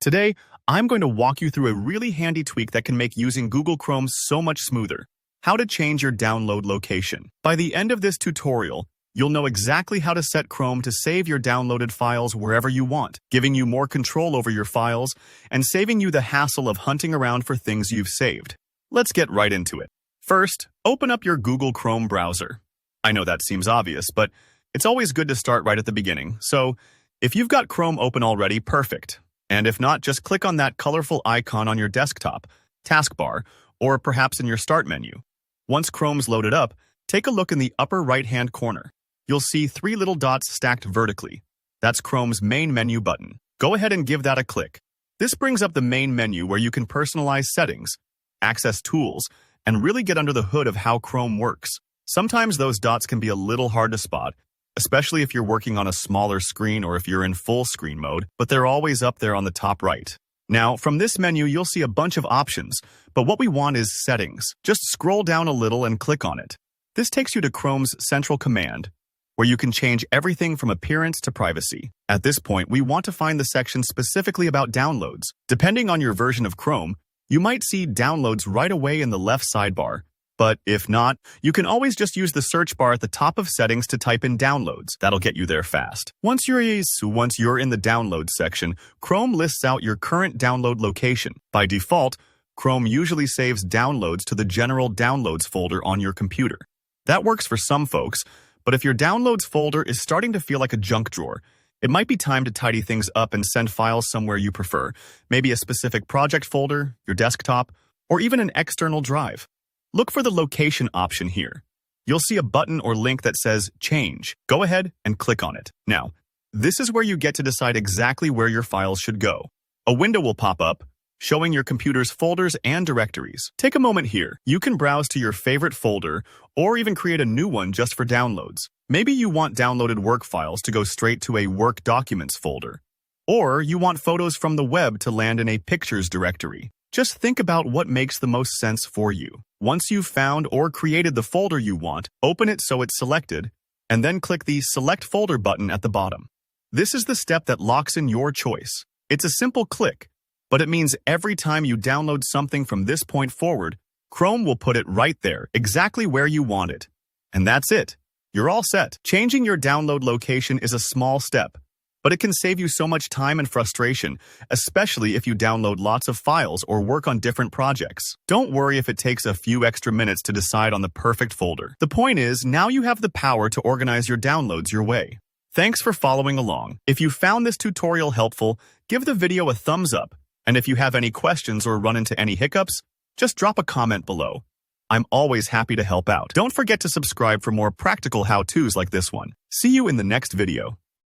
Today, I'm going to walk you through a really handy tweak that can make using Google Chrome so much smoother. How to change your download location. By the end of this tutorial, you'll know exactly how to set Chrome to save your downloaded files wherever you want, giving you more control over your files and saving you the hassle of hunting around for things you've saved. Let's get right into it. First, open up your Google Chrome browser. I know that seems obvious, but it's always good to start right at the beginning. So, if you've got Chrome open already, perfect. And if not, just click on that colorful icon on your desktop, taskbar, or perhaps in your Start menu. Once Chrome's loaded up, take a look in the upper right-hand corner. You'll see 3 little dots stacked vertically. That's Chrome's main menu button. Go ahead and give that a click. This brings up the main menu where you can personalize settings, access tools, and really get under the hood of how Chrome works. Sometimes those dots can be a little hard to spot, especially if you're working on a smaller screen or if you're in full screen mode, but they're always up there on the top right. Now, from this menu, you'll see a bunch of options, but what we want is Settings. Just scroll down a little and click on it. This takes you to Chrome's central command, where you can change everything from appearance to privacy. At this point, we want to find the section specifically about downloads. Depending on your version of Chrome, you might see Downloads right away in the left sidebar. But if not, you can always just use the search bar at the top of Settings to type in Downloads. That'll get you there fast. Once you're in the Downloads section, Chrome lists out your current download location. By default, Chrome usually saves downloads to the general Downloads folder on your computer. That works for some folks, but if your Downloads folder is starting to feel like a junk drawer, it might be time to tidy things up and send files somewhere you prefer, maybe a specific project folder, your desktop, or even an external drive. Look for the location option here. You'll see a button or link that says Change. Go ahead and click on it. Now, this is where you get to decide exactly where your files should go. A window will pop up, showing your computer's folders and directories. Take a moment here. You can browse to your favorite folder, or even create a new one just for downloads. Maybe you want downloaded work files to go straight to a Work Documents folder. Or you want photos from the web to land in a Pictures directory. Just think about what makes the most sense for you. Once you've found or created the folder you want, open it so it's selected, and then click the Select Folder button at the bottom. This is the step that locks in your choice. It's a simple click, but it means every time you download something from this point forward, Chrome will put it right there, exactly where you want it. And that's it. You're all set. Changing your download location is a small step, but it can save you so much time and frustration, especially if you download lots of files or work on different projects. Don't worry if it takes a few extra minutes to decide on the perfect folder. The point is, now you have the power to organize your downloads your way. Thanks for following along. If you found this tutorial helpful, give the video a thumbs up. And if you have any questions or run into any hiccups, just drop a comment below. I'm always happy to help out. Don't forget to subscribe for more practical how-tos like this one. See you in the next video.